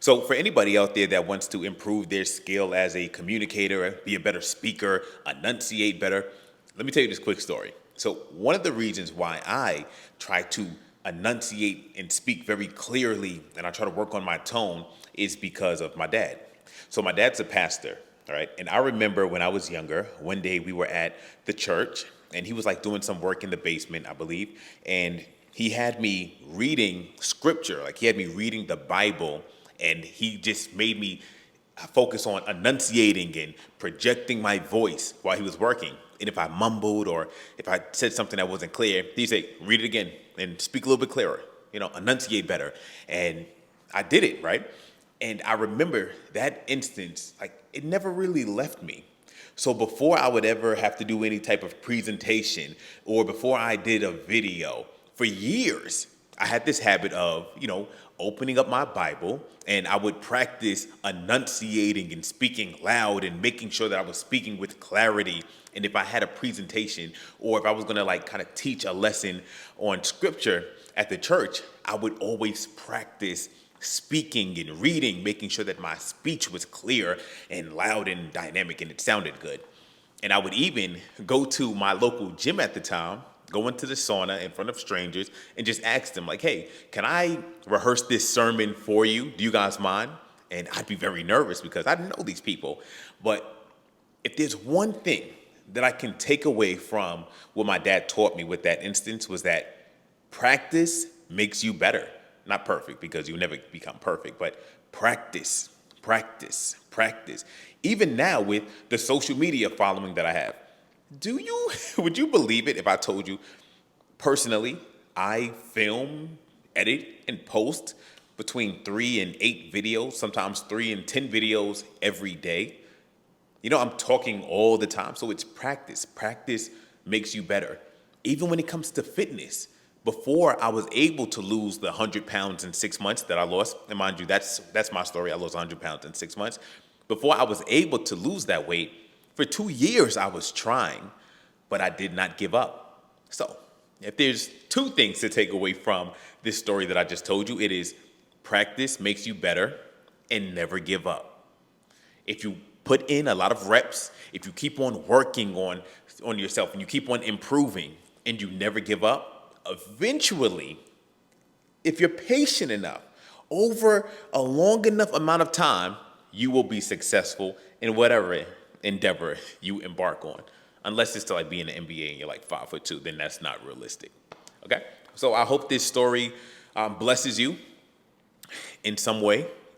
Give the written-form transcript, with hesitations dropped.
So, for anybody out there that wants to improve their skill as a communicator, be a better speaker, enunciate better, let me tell you this quick story. So, one of the reasons why I try to enunciate and speak very clearly and I try to work on my tone is because of my dad. So, my dad's a pastor, all right? And I remember when I was younger, one day we were at the church and he was like doing some work in the basement, I believe. And he had me reading scripture, like he had me reading the Bible, and he just made me focus on enunciating and projecting my voice while he was working. And if I mumbled or if I said something that wasn't clear, he'd say, read it again and speak a little bit clearer, enunciate better. And I did it, right? And I remember that instance, like it never really left me. So before I would ever have to do any type of presentation or before I did a video, for years, I had this habit of, opening up my Bible and I would practice enunciating and speaking loud and making sure that I was speaking with clarity. And if I had a presentation or if I was gonna like kind of teach a lesson on scripture at the church, I would always practice speaking and reading, making sure that my speech was clear and loud and dynamic and it sounded good. And I would even go to my local gym at the time, go into the sauna in front of strangers and just ask them like, hey, can I rehearse this sermon for you? Do you guys mind? And I'd be very nervous because I didn't know these people. But if there's one thing that I can take away from what my dad taught me with that instance was that practice makes you better. Not perfect because you never become perfect, but practice, practice, practice. Even now with the social media following that I have, would you believe it if I told you personally, I film, edit, and post between 3 and 8 videos, sometimes 3 and 10 videos every day? I'm talking all the time. So it's practice. Practice makes you better. Even when it comes to fitness. Before I was able to lose the 100 pounds in 6 months that I lost, and mind you, that's my story. I lost 100 pounds in 6 months. Before I was able to lose that weight, for 2 years I was trying, but I did not give up. So if there's two things to take away from this story that I just told you, it is practice makes you better and never give up. If you put in a lot of reps, if you keep on working on yourself and you keep on improving and you never give up, eventually, if you're patient enough, over a long enough amount of time, you will be successful in whatever endeavor you embark on. Unless it's to like be in the NBA and you're like 5'2", then that's not realistic. Okay? So I hope this story blesses you in some way.